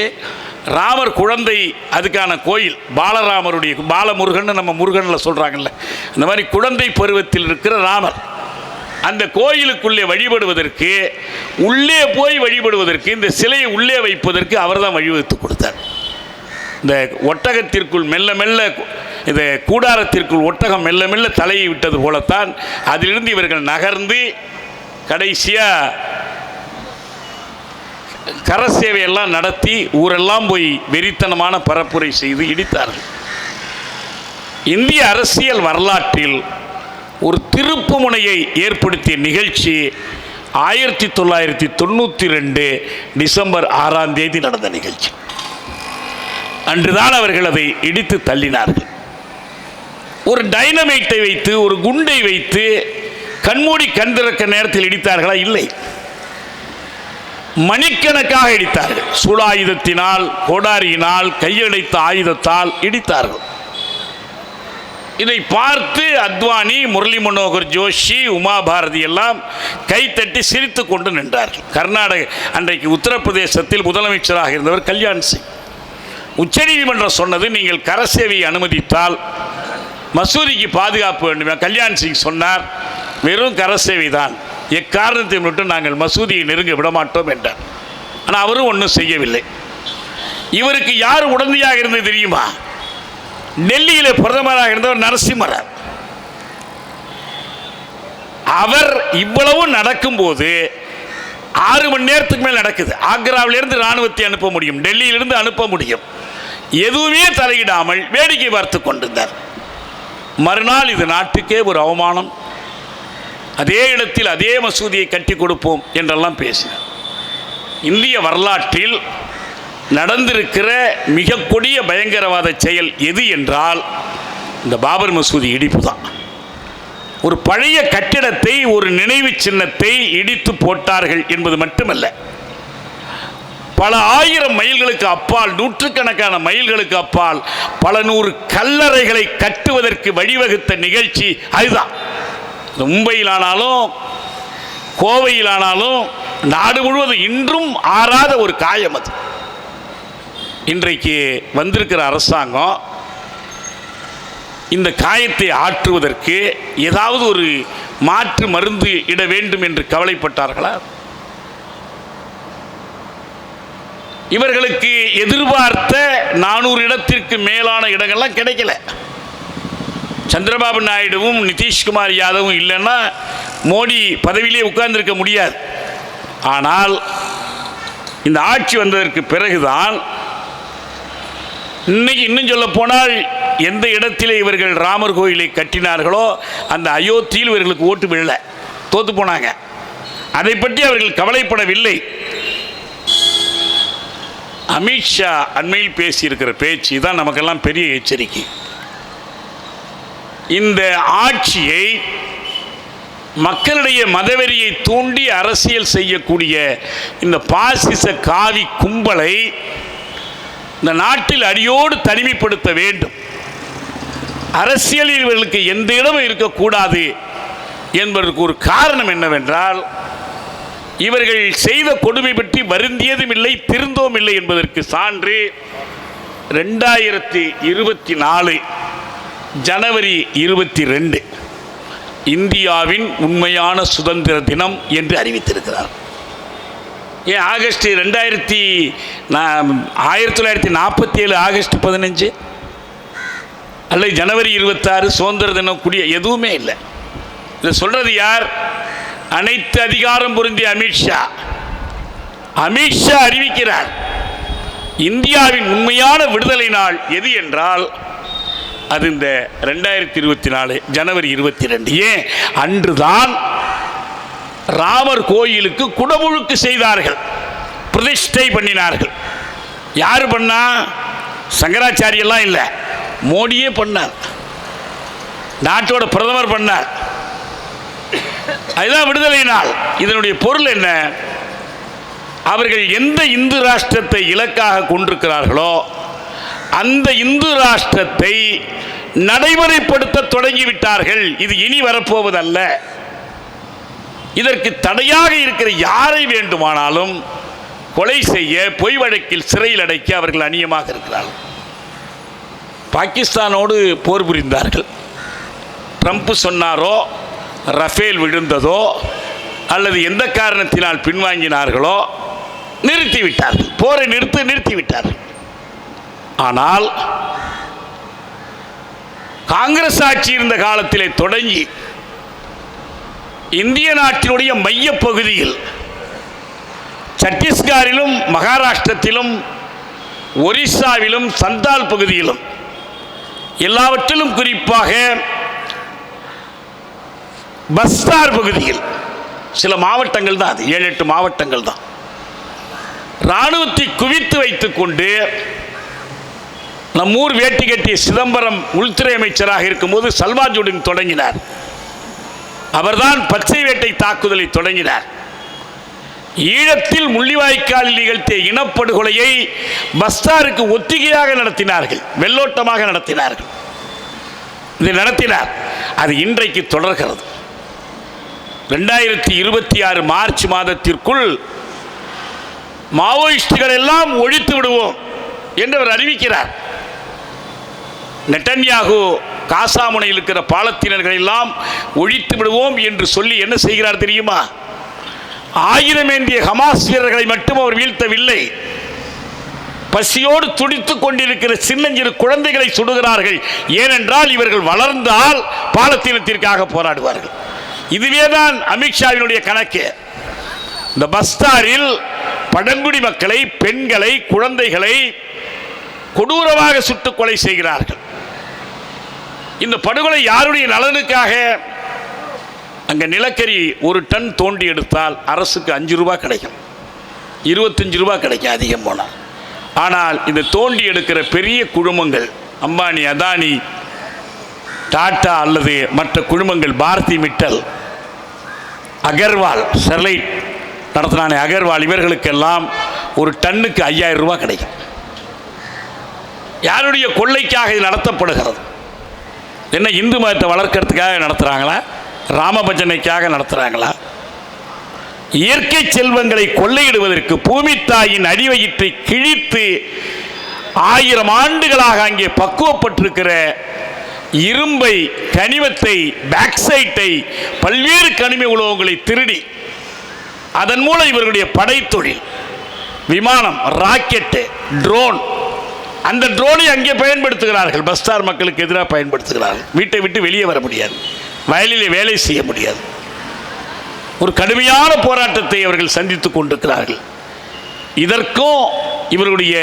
ராமர் குழந்தை, அதுக்கான கோயில் பாலராமருடைய, பாலமுருகன் நம்ம முருகனில் சொல்கிறாங்கல்ல, இந்த மாதிரி குழந்தை பருவத்தில் இருக்கிற ராமர். அந்த கோயிலுக்குள்ளே வழிபடுவதற்கு, உள்ளே போய் வழிபடுவதற்கு, இந்த சிலையை உள்ளே வைப்பதற்கு அவர் தான் வழிவகுத்து கொடுத்தார். இந்த ஒட்டகத்திற்குள் மெல்ல மெல்ல, இந்த கூடாரத்திற்குள் ஒட்டகம் மெல்ல மெல்ல தலையை விட்டது போலத்தான் அதிலிருந்து இவர்கள் நகர்ந்து கடைசியாக கரசேவையெல்லாம் நடத்தி ஊரெல்லாம் போய் வெறித்தனமான பரப்புரை செய்து இடித்தார்கள். இந்திய அரசியல் வரலாற்றில் ஒரு திருப்பு முனையை ஏற்படுத்திய நிகழ்ச்சி 1992 டிசம்பர் 6ஆம் தேதி நடந்த நிகழ்ச்சி. அன்றுதான் அவர்கள் அதை இடித்து தள்ளினார்கள். ஒரு டைனமைட்டை வைத்து, ஒரு குண்டை வைத்து கண்மூடி கண் திறக்க நேரத்தில் இடித்தார்களா? இல்லை, மணிக்கணக்காக இடித்தார்கள். சூடாயுதத்தினால், கோடாரியினால், கையடைத்த ஆயுதத்தால் இடித்தார்கள். இதை பார்த்து அத்வானி, முரளி மனோகர் ஜோஷி, உமா பாரதி எல்லாம் கைத்தட்டி சிரித்து கொண்டு நின்றார்கள். கர்நாடக, அன்றைக்கு உத்தரப்பிரதேசத்தில் முதலமைச்சராக இருந்தவர் கல்யாண் சிங். உச்சநீதிமன்றம் சொன்னது, நீங்கள் கரசேவையை அனுமதித்தால் மசூதிக்கு பாதுகாப்பு வேண்டும். கல்யாண் சிங் சொன்னார், வெறும் கரசேவை தான், எக்காரணத்தை மட்டும் நாங்கள் மசூதியை நெருங்க விடமாட்டோம் என்றார். ஆனால் அவரும் ஒன்றும் செய்யவில்லை. இவருக்கு யார் உடந்தையாக இருந்தது தெரியுமா? டெல்லியில் பிரதமராக இருந்தவர் நரசிம்மராவ். அவர் இவ்வளவு நடக்கும்போது 6 மணி நேரத்துக்கு மேல் நடக்குது. ஆக்ராவிலிருந்து இராணுவத்தை அனுப்ப முடியும், டெல்லியிலிருந்து அனுப்ப முடியும், எதுவுமே தலையிடாமல் வேடிக்கை பார்த்து கொண்டிருந்தார். மறுநாள் இது நாட்டுக்கே ஒரு அவமானம், அதே இடத்தில் அதே மசூதியை கட்டி கொடுப்போம் என்றெல்லாம் பேசினார். இந்திய வரலாற்றில் நடந்திருக்கிற மிக கொடிய பயங்கரவாத செயல் எது என்றால் இந்த பாபர் மசூதி இடிப்பு தான். ஒரு பழைய கட்டிடத்தை, ஒரு நினைவு சின்னத்தை இடித்து போட்டார்கள் என்பது மட்டுமல்ல, பல ஆயிரம் மைல்களுக்கு அப்பால், நூற்றுக்கணக்கான மைல்களுக்கு அப்பால் பல நூறு கல்லறைகளை கட்டுவதற்கு வழிவகுத்த நிகழ்ச்சி அதுதான். மும்பையிலானாலும் கோவையிலானாலும் நாடு முழுவதும் இன்றும் ஆறாத ஒரு காயம் அது. இன்றைக்கு வந்திருக்கிற அரசாங்கம் இந்த காயத்தை ஆற்றுவதற்கு ஏதாவது ஒரு மாற்று மருந்து இட வேண்டும் என்று கவலைப்பட்டார்களா? இவர்களுக்கு எதிர்பார்த்த 400 இடத்திற்கு மேலான இடங்கள்லாம் கிடைக்கல. சந்திரபாபு நாயுடுவும் நிதிஷ்குமார் யாதவும் இல்லைன்னா மோடி பதவியிலே உட்கார்ந்திருக்க முடியாது. ஆனால் இந்த ஆட்சி வந்ததற்கு பிறகுதான், இன்னைக்கு இன்னும் சொல்ல போனால், எந்த இடத்திலே இவர்கள் ராமர் கோயிலை கட்டினார்களோ அந்த அயோத்தியில் இவர்களுக்கு ஓட்டு விழல, தோத்து போனாங்க. அதை பற்றி அவர்கள் கவலைப்படவில்லை. அமித்ஷா அண்மையில் பேசியிருக்கிற பேச்சு தான் நமக்கெல்லாம் பெரிய எச்சரிக்கை. இந்த ஆட்சியை மக்களிடையே மதவெறியை தூண்டி அரசியல் செய்யக்கூடிய இந்த பாசிச காவி கும்பலை இந்த நாட்டில் அடியோடு தனிமைப்படுத்த வேண்டும். அரசியலில் இவர்களுக்கு எந்த இடமும் இருக்கக்கூடாது என்பதற்கு ஒரு காரணம் என்னவென்றால், இவர்கள் செய்த கொடுமை பற்றி வருந்தியதும் இல்லை, திருந்தோம் இல்லை என்பதற்கு சான்று 2024 ஜனவரி 22 இந்தியாவின் உண்மையான சுதந்திர தினம் என்று அறிவித்திருக்கிறார். ஏன் ஆகஸ்ட் 1947 ஆகஸ்ட் 15 அல்லது ஜனவரி 26 சுதந்திர தினம் கூடிய எதுவுமே இல்லை. இதை சொல்றது யார்? அனைத்து அதிகாரம் பொருந்திய அமித்ஷா. அமித்ஷா அறிவிக்கிறார், இந்தியாவின் உண்மையான விடுதலை நாள் எது என்றால் அது இந்த 2024 ஜனவரி 22. ஏன்? அன்றுதான் ராமர் கோயிலுக்கு குடமுழுக்கு செய்தார்கள், பிரதிஷ்டை பண்ணினார்கள். யார் பண்ணா? சங்கராச்சாரியெல்லாம் இல்லை, மோடியே பண்ணார், நாட்டோட பிரதமர் பண்ணார். அதுதான் விடுதலை நாள். இதனுடைய பொருள் என்ன? அவர்கள் எந்த இந்து ராஷ்டிரத்தை இலக்காக கொண்டிருக்கிறார்களோ அந்த இந்து ராஷ்டிரத்தை நடைமுறைப்படுத்த தொடங்கிவிட்டார்கள். இது இனி வரப்போவதல்ல. இதற்கு தடையாக இருக்கிற யாரை வேண்டுமானாலும் கொலை செய்ய, பொய் வழக்கில் சிறையில் அடைக்க அவர்கள் அநியமாக இருக்கிறார்கள். பாகிஸ்தானோடு போர் புரிந்தார்கள். ட்ரம்ப் சொன்னாரோ, ரஃபேல் விழுந்ததோ அல்லது எந்த காரணத்தினால் பின்வாங்கினார்களோ நிறுத்திவிட்டார்கள், போரை நிறுத்திவிட்டார்கள். ஆனால் காங்கிரஸ் ஆட்சி இருந்த காலத்திலே தொடங்கி இந்திய நாட்டினுடைய மைய பகுதியில் சத்தீஸ்கரிலும் மகாராஷ்டிரத்திலும் ஒரிசாவிலும் சந்தால் பகுதியிலும் எல்லாவற்றிலும் குறிப்பாக பஸ்தார் பகுதியில் சில மாவட்டங்கள் தான், அது 7-8 மாவட்டங்கள் தான், இராணுவத்தை குவித்து வைத்துக் கொண்டு நம்மூர் வேட்டி கட்டிய சிதம்பரம் உள்துறை அமைச்சராக இருக்கும்போது சல்வாஜுடன் தொடங்கினார். அவர்தான் பச்சை வேட்டை தாக்குதலை தொடங்கினார். ஈழத்தில் முள்ளிவாய்க்காலில் நிகழ்த்திய இனப்படுகொலையை பஸ்தாருக்கு ஒத்திகையாக நடத்தினார்கள், வெள்ளோட்டமாக நடத்தினார்கள். இதை நடத்தினார். அது இன்றைக்கு தொடர்கிறது. 2026 மார்ச் மாதத்திற்குள் மாவோயிஸ்டுகள் எல்லாம் ஒழித்து விடுவோம் என்று அவர் அறிவிக்கிறார். நெட்டன்யாகு காசாமுனையில் இருக்கிற பாலத்தினர்கள் எல்லாம் ஒழித்து விடுவோம் என்று சொல்லி என்ன செய்கிறார் தெரியுமா? ஆயுதமேந்திய ஹமாஸ் வீரர்களை மட்டும் அவர் வீழ்த்தவில்லை, பசியோடு துடித்துக் கொண்டிருக்கிற சின்னஞ்சிறு குழந்தைகளை சுடுகிறார்கள். ஏனென்றால் இவர்கள் வளர்ந்தால் பாலத்தீனத்திற்காக போராடுவார்கள். இதுவேதான் அமித்ஷாவினுடைய கணக்கு. இந்த பஸ்தாரில் பழங்குடி மக்களை, பெண்களை, குழந்தைகளை கொடூரமாக சுட்டுக் கொலை செய்கிறார்கள். இந்த படுகொலை யாருடைய நலனுக்காக? அங்கே நிலக்கரி 1 டன் தோண்டி எடுத்தால் அரசுக்கு 5 ரூபாய் கிடைக்கும், 25 ரூபாய் கிடைக்கும் அதிகம் போனால். ஆனால் இந்த தோண்டி எடுக்கிற பெரிய குழுமங்கள், அம்பானி, அதானி, டாடா அல்லது மற்ற குழுமங்கள், பாரதி மிட்டல், அகர்வால், ஸ்டெர்லைட் நடத்தினானே அகர்வால், இவர்களுக்கெல்லாம் 1 டன்னுக்கு 5000 ரூபாய் கிடைக்கும். யாருடைய கொள்ளைக்காக இது நடத்தப்படுகிறது? என்ன இந்து மதத்தை வளர்க்கறதுக்காக நடத்துகிறாங்களா? ராமபஜனைக்காக நடத்துகிறாங்களா? இயற்கை செல்வங்களை கொள்ளையிடுவதற்கு பூமி தாயின் அடிவயிற்றை கிழித்து 1000 ஆண்டுகளாக அங்கே பக்குவப்பட்டிருக்கிற இரும்பை, கனிமத்தை, பாக்சைட்டை, பல்வேறு கனிம உலோகங்களை திருடி அதன் மூலம் இவர்களுடைய படைத்தொழில், விமானம், ராக்கெட்டு, ட்ரோன், அந்த ட்ரோனை அங்கே பயன்படுத்துகிறார்கள். பஸ்தார் மக்களுக்கு எதிராக பயன்படுத்துகிறார்கள். வீட்டை விட்டு வெளியே வர முடியாது, வயலிலே வேலை செய்ய முடியாது. ஒரு கடுமையான போராட்டத்தை அவர்கள் சந்தித்துக் கொண்டிருக்கிறார்கள். இதற்கும் இவருடைய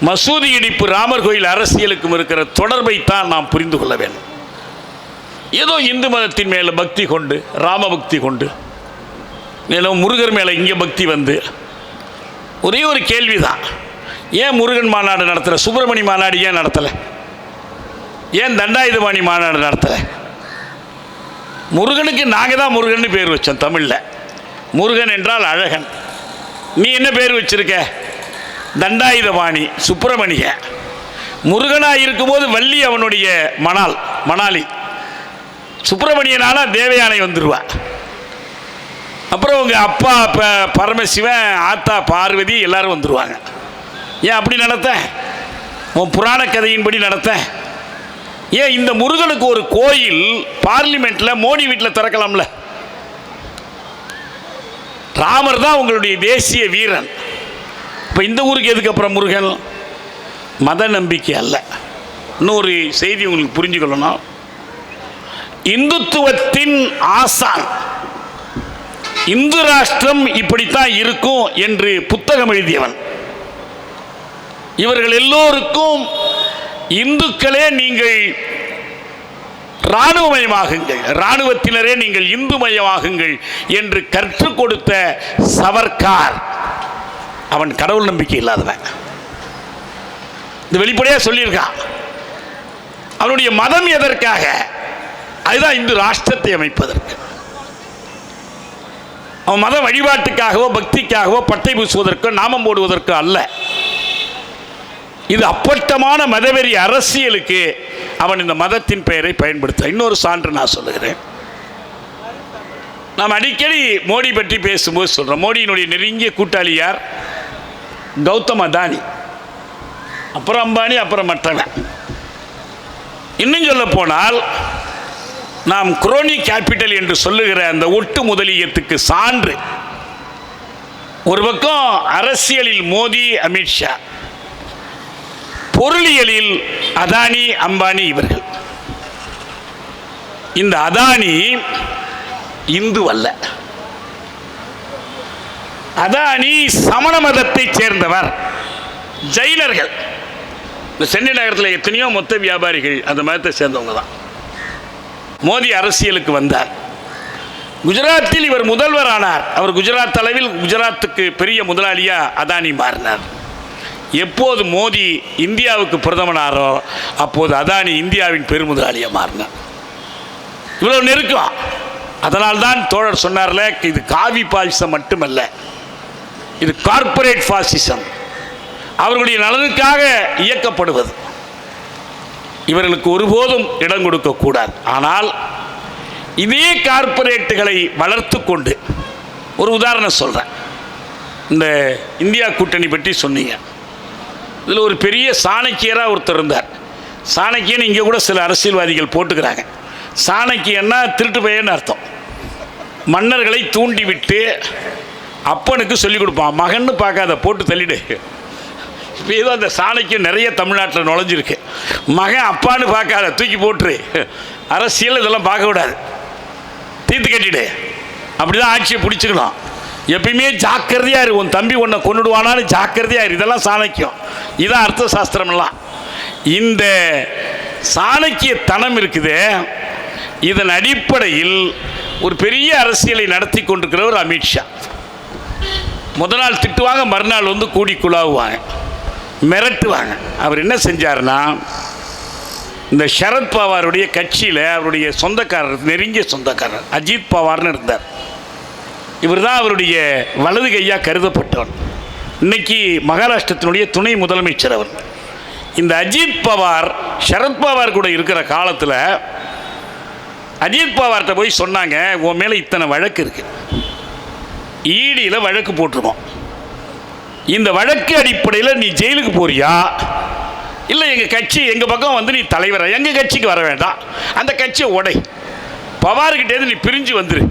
மசூதி இடிப்பு, ராமர் கோயில் அரசியலுக்கும் இருக்கிற தொடர்பை தான் நாம் புரிந்து கொள்ள வேண்டும். ஏதோ இந்து மதத்தின் மேலே பக்தி கொண்டு, ராம பக்தி கொண்டு, முருகர் மேலே இங்கே பக்தி வந்து ஒரே ஒரு கேள்வி தான், ஏன் முருகன் மாநாடு நடத்தலை? சுப்பிரமணிய மாநாடு ஏன் நடத்தலை? ஏன் தண்டாயுதபாணி மாநாடு நடத்தலை? முருகனுக்கு நாங்கள் தான் முருகன் பேர் வச்சோம் தமிழில். முருகன் என்றால் அழகன். நீ என்ன பேர் வச்சிருக்க? தண்டாயுதபாணி, சுப்பிரமணிய. முருகனாக இருக்கும்போது வள்ளி அவனுடைய மணாலி. சுப்பிரமணியனால தேவயானை வந்துடுவா. அப்புறம் உங்கள் அப்பா பரமசிவன், ஆத்தா பார்வதி எல்லாரும் வந்துடுவாங்க. ஏன் அப்படி நடத்த? உன் புராண கதையின்படி நடத்த. ஏன் இந்த முருகனுக்கு ஒரு கோயில் பார்லிமெண்ட்டில் மோடி வீட்டில் திறக்கலாம்ல? ராமர் தான் உங்களுடைய தேசிய வீரன். இப்போ இந்த ஊருக்கு எதுக்கு அப்புறம் முருகன்? மத நம்பிக்கை அல்ல. இன்னொரு செய்தி உங்களுக்கு புரிஞ்சுக்கொள்ளணும். இந்துத்துவத்தின் ஆசான் இந்து ராஷ்டிரம் இப்படித்தான் இருக்கும் என்று புத்தகம் எழுதியவன். இவர்கள் எல்லோருக்கும் இந்துக்களே நீங்கள் இராணுவமயமாகுங்கள், இராணுவத்தினரே நீங்கள் இந்துமயமாகுங்கள் என்று கற்றுக் கொடுத்த சவர்கார் அவன் கடவுள் நம்பிக்கை இல்லாதவன். இந்த வெளிப்படையாக சொல்லியிருக்கான். அவனுடைய மதம் எதற்காக? அதுதான் இந்து ராஷ்டிரத்தை அமைப்பதற்கு. அவன் மத வழிபாட்டுக்காகவோ பக்திக்காகவோ பட்டை பூசுவதற்கோ நாமம் போடுவதற்கோ அல்ல. இது அப்பட்டமான மதவெறி அரசியலுக்கு அவன் இந்த மதத்தின் பெயரை பயன்படுத்த. இன்னொரு சான்று நான் சொல்லுகிறேன். நாம் அடிக்கடி மோடி பற்றி பேசும்போது சொல்கிறோம், மோடியினுடைய நெருங்கிய கூட்டாளி யார்? கௌதம் அதானி, அப்புறம் அம்பானி, அப்புறம் மற்றவன். இன்னும் சொல்ல போனால் நாம் குரோனி கேபிட்டல் என்று சொல்லுகிற அந்த ஒட்டு முதலியத்துக்கு சான்று. ஒரு பக்கம் அரசியலில் மோடி, அமித்ஷா, பொருளியலில் அதானி, அம்பானி இவர்கள். இந்த அதானி இந்து அல்ல. அதானி சமண மதத்தை சேர்ந்தவர், ஜெயினர்கள். இந்த சென்னை நகரத்தில் எத்தனையோ மொத்த வியாபாரிகள் அந்த மதத்தை சேர்ந்தவங்க தான். மோடி அரசியலுக்கு வந்தார். குஜராத்தில் இவர் முதல்வர் ஆனார். அவர் குஜராத் அளவில் குஜராத்துக்கு பெரிய முதலாளியாக அதானி மாறினார். எப்போது மோடி இந்தியாவுக்கு பிரதமனாரோ அப்போது அதானி இந்தியாவின் பெருமுதலாளியாக மாறினார். இவ்வளவு நெருக்கம். அதனால்தான் தோழர் சொன்னார்ல, இது காவி பாசிசம் மட்டுமல்ல, இது கார்ப்பரேட் பாசிசம். அவர்களுடைய நலனுக்காக இயக்கப்படுவது. இவர்களுக்கு ஒருபோதும் இடம் கொடுக்கக்கூடாது. ஆனால் இதே கார்ப்பரேட்டுகளை வளர்த்து கொண்டு, ஒரு உதாரணம் சொல்கிறேன். இந்த இந்தியா கூட்டணி பற்றி சொன்னீங்க. இதில் ஒரு பெரிய சாணக்கியராக ஒருத்தர் இருந்தார். சாணக்கியன்னு இங்கே கூட சில அரசியல்வாதிகள் போட்டுக்கிறாங்க. சாணக்கியன்னா திருட்டு பையன்னு அர்த்தம். மன்னர்களை தூண்டி விட்டு அப்பனுக்கு சொல்லிக் கொடுப்பான். மகன்னு பார்க்காத, போட்டு தள்ளிடு. இப்போ ஏதோ அந்த சாணக்கியம் நிறைய தமிழ்நாட்டில் நுழைஞ்சிருக்கு. மகன் அப்பான்னு பார்க்காத, தூக்கி போட்டுரு. அரசியல் இதெல்லாம் பார்க்கக்கூடாது, தீர்த்து கட்டிடு. அப்படி தான் ஆட்சியை பிடிச்சிக்கணும். எப்பயுமே ஜாக்கிரதையாக இரு, உன் தம்பி உன்னை கொண்டுடுவானான்னு ஜாக்கிரதையாக இரு. இதெல்லாம் சாணக்கியம். இதான் அர்த்த சாஸ்திரம்லாம். இந்த சாணக்கிய தனம் இருக்குது. இதன் அடிப்படையில் ஒரு பெரிய அரசியலை நடத்தி கொண்டிருக்கிறவர் அமித்ஷா. முதல் நாள் திட்டுவாங்க, மறுநாள் வந்து கூடி குழாவுவாங்க, மிரட்டுவாங்க. அவர் என்ன செஞ்சார்னா, இந்த சரத் பவாருடைய கட்சியில் அவருடைய சொந்தக்காரர், நெருங்கிய சொந்தக்காரர் அஜித் பவார்னு இருந்தார். இவர் தான் அவருடைய வலது கையாக கருதப்பட்டவர். இன்னைக்கு மகாராஷ்டிரத்தினுடைய துணை முதலமைச்சர் அவர். இந்த அஜித் பவார் சரத்பவார் கூட இருக்கிற காலத்தில் அஜித் பவார்கிட்ட போய் சொன்னாங்க, உன் மேலே இத்தனை வழக்கு இருக்கு, ஈடியில் வழக்கு போட்டிருக்கோம். இந்த வழக்கு அடிப்படையில் நீ ஜெயிலுக்கு போறியா, இல்லை எங்கள் கட்சி எங்கள் பக்கம் வந்து நீ தலைவரா? எங்கள் கட்சிக்கு வர வேண்டாம், அந்த கட்சியை உடை, பவார்கிட்டேருந்து நீ பிரிஞ்சு வந்துரு.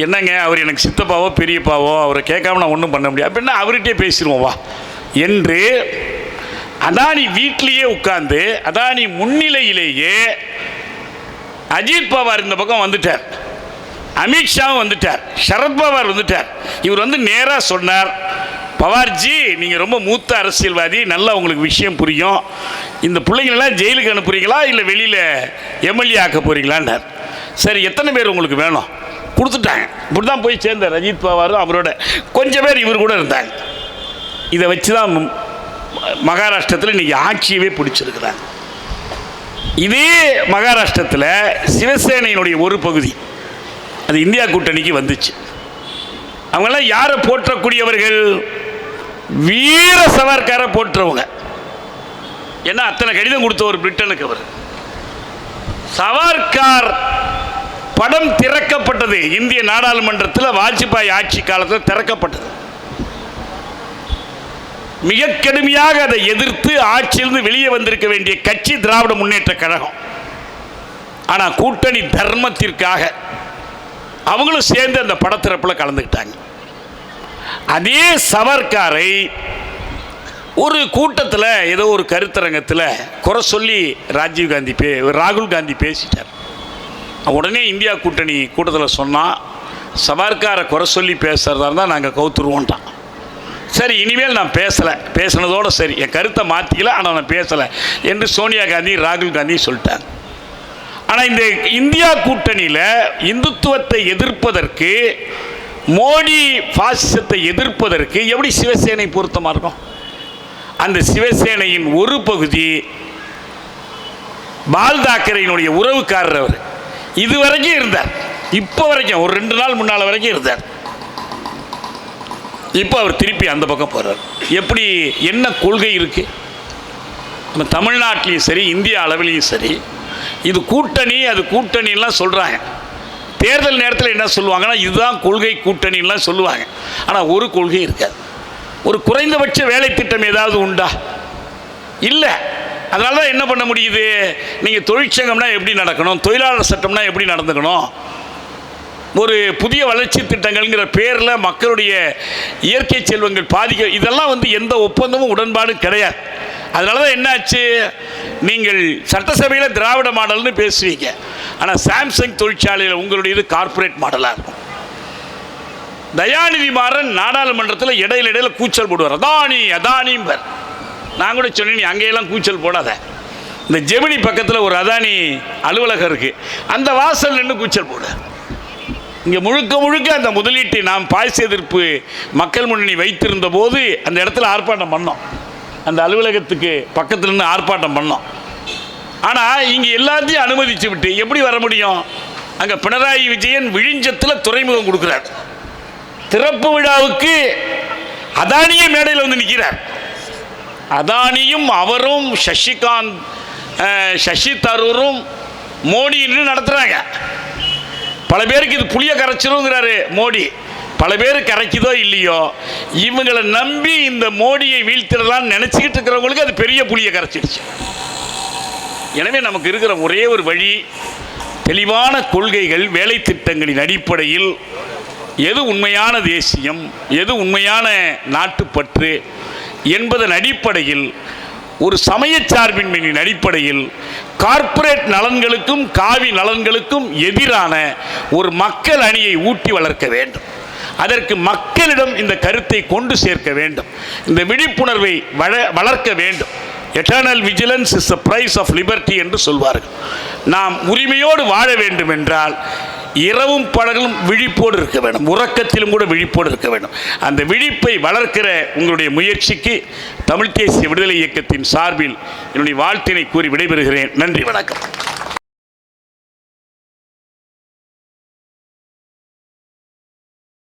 என்னங்க, அவர் எனக்கு சித்தப்பாவோ பெரியப்பாவோ, அவரை கேட்காம நான் ஒன்றும் பண்ண முடியாது அப்படின்னா அவர்கிட்டே பேசிடுவோம் வா என்று அதானி வீட்டிலேயே உட்கார்ந்து அதானி முன்னிலையிலேயே அஜித் பவார் இந்த பக்கம் வந்துட்டார், அமித்ஷாவும் வந்துட்டார், சரத்பவார் வந்துட்டார். இவர் வந்து நேராக சொன்னார், பவார்ஜி நீங்கள் ரொம்ப மூத்த அரசியல்வாதி, நல்லா உங்களுக்கு விஷயம் புரியும், இந்த பிள்ளைங்களெல்லாம் ஜெயிலுக்கு அனுப்புறீங்களா இல்லை வெளியில் எம்எல்ஏ ஆக்க போகிறீங்களான்னார். சரி, எத்தனை பேர் உங்களுக்கு வேணும்? கொடுத்துட்டாங்க. இப்படி தான் போய் சேர்ந்தார் அஜித் பவாரும் அவரோட கொஞ்சம் பேர் இவர் கூட இருந்தாங்க. இதை வச்சு தான் மகாராஷ்டிரத்தில் இன்றைக்கி ஆட்சியவே பிடிச்சிருக்கிறாங்க. இதே மகாராஷ்டிரத்தில் சிவசேனையினுடைய ஒரு பகுதி அது இந்தியா கூட்டணிக்கு வந்துச்சு. அவங்கெல்லாம் யாரை போற்றக்கூடியவர்கள்? வீர சவர்காரை போற்றவங்க. ஏன்னா அத்தனை கடிதம் கொடுத்த ஒரு பிரிட்டனுக்கு அவர். சவர்கார் படம் திறக்கப்பட்டது இந்திய நாடாளுமன்றத்தில் வாஜ்பாய் ஆட்சி காலத்தில் திறக்கப்பட்டது. மிக கடுமையாக அதை எதிர்த்து ஆட்சியிலிருந்து வெளியே வந்திருக்க வேண்டிய கட்சி திராவிட முன்னேற்ற கழகம். ஆனால் கூட்டணி தர்மத்திற்காக அவங்களும் சேர்ந்து அந்த படத்திறப்பில் கலந்துக்கிட்டாங்க. அதே சவர்காரை ஒரு கூட்டத்தில் ஏதோ ஒரு கருத்தரங்கத்தில் குறை சொல்லி ராகுல் காந்தி பேசிட்டார். உடனே இந்தியா கூட்டணி கூட்டத்தில் சொன்னால், சவர்காரை குறை சொல்லி பேசுகிறதா இருந்தால் நாங்கள் கவுத்துருவோன்ட்டான். சரி, இனிமேல் நான் பேசினதோடு சரி, என் கருத்தை மாற்றிக்கல, ஆனால் நான் பேசலை என்று சோனியா காந்தி ராகுல் காந்தி சொல்லிட்டாங்க. ஆனால் இந்த இந்தியா கூட்டணியில் இந்துத்துவத்தை எதிர்ப்பதற்கு, மோடி பாசிசத்தை எதிர்ப்பதற்கு எப்படி சிவசேனை பொருத்தமாக இருக்கும்? அந்த சிவசேனையின் ஒரு பகுதி பால் தாக்கரேயினுடைய உறவுக்காரர். அவர் இதுவரைக்கும் இருந்தார், இப்போ வரைக்கும் ஒரு 2 நாள் முன்னால் வரைக்கும் இருந்தார். இப்போ அவர் திருப்பி அந்த பக்கம் போகிறார். எப்படி, என்ன கொள்கை இருக்குது? நம்ம தமிழ்நாட்டிலையும் சரி, இந்திய அளவிலையும் சரி, இது கூட்டணி அது கூட்டணிலாம் சொல்கிறாங்க. தேர்தல் நேரத்தில் என்ன சொல்லுவாங்கன்னா, இதுதான் கொள்கை கூட்டணிலாம் சொல்லுவாங்க. ஆனால் ஒரு கொள்கை இருக்காது. ஒரு குறைந்தபட்ச வேலை திட்டம் ஏதாவது உண்டா? இல்லை. அதனால தான் என்ன பண்ண முடியுது? நீங்கள் தொழிற்சங்கம்னா எப்படி நடக்கணும், தொழிலாளர் சட்டம்னா எப்படி நடந்துக்கணும், ஒரு புதிய வளர்ச்சி திட்டங்கள்ங்கிற பேரில் மக்களுடைய இயற்கை செல்வங்கள் பாதிக்க, இதெல்லாம் எந்த ஒப்பந்தமும் உடன்பாடும் கிடையாது. அதனால தான் என்னாச்சு, நீங்கள் சட்டசபையில் திராவிட மாடல்னு பேசுவீங்க, ஆனால் சாம்சங் தொழிற்சாலையில் உங்களுடையது கார்ப்பரேட் மாடலாக இருக்கும். தயாநிதி மாறன் நாடாளுமன்றத்தில் இடையில கூச்சல் போடுவார், அதானிம்பர். நான் கூட சொன்னேன், நீ அங்கேயெல்லாம் கூச்சல் போடாத. இந்த ஜெமினி பக்கத்தில் ஒரு அதானி அலுவலகம் இருக்குது, அந்த வாசல் நின்று கூச்சல் போடு. இங்கே முழுக்க அந்த முதலீட்டை நாம் பாய்ஸ் எதிர்ப்பு மக்கள் முன்னணி வைத்திருந்த போது அந்த இடத்துல ஆர்ப்பாட்டம் பண்ணோம். அந்த அலுவலகத்துக்கு பக்கத்தில் நின்று ஆர்ப்பாட்டம் பண்ணோம். ஆனால் இங்கே எல்லாத்தையும் அனுமதிச்சு விட்டு எப்படி வர முடியும்? அங்கே பினராயி விஜயன் விழிஞ்சத்தில் துறைமுகம் கொடுக்குறார். திறப்பு விழாவுக்கு அதானியே மேடையில் நிற்கிறார். அதானியும் அவரும் சசி தரூரும் மோடி நடத்துகிறாங்க. பல பேருக்கு இது புளிய கரைச்சிருங்கிறாரு மோடி. பல பேர் கரைக்குதோ இல்லையோ, இவங்களை நம்பி இந்த மோடியை வீழ்த்திடலான்னு நினச்சிக்கிட்டு இருக்கிறவங்களுக்கு அது பெரிய புளிய கரைச்சிடுச்சு. எனவே நமக்கு இருக்கிற ஒரே ஒரு வழி, தெளிவான கொள்கைகள், வேலை திட்டங்களின் அடிப்படையில் எது உண்மையான தேசியம், எது உண்மையான நாட்டுப்பற்று என்பதன் அடிப்படையில், ஒரு சமயச்சார்பின்மையின் அடிப்படையில், கார்ப்பரேட் நலன்களுக்கும் காவி நலன்களுக்கும் எதிரான ஒரு மக்கள் அணியை ஊட்டி வளர்க்க வேண்டும். அதற்கு மக்களிடம் இந்த கருத்தை கொண்டு சேர்க்க வேண்டும். இந்த விழிப்புணர்வை வளர்க்க வேண்டும். Eternal vigilance is the price of liberty என்று சொல்வார்கள். நாம் உரிமையோடு வாழ வேண்டும் என்றால் இரவும் பகலும் விழிப்போடு இருக்க வேண்டும், உறக்கத்திலும் கூட விழிப்போடு இருக்க வேண்டும். அந்த விழிப்பை வளர்க்கிற உங்களுடைய முயற்சிக்கு தமிழ் தேசிய விடுதலை இயக்கத்தின் சார்பில் என்னுடைய வாழ்த்தினை கூறி விடைபெறுகிறேன். நன்றி, வணக்கம்.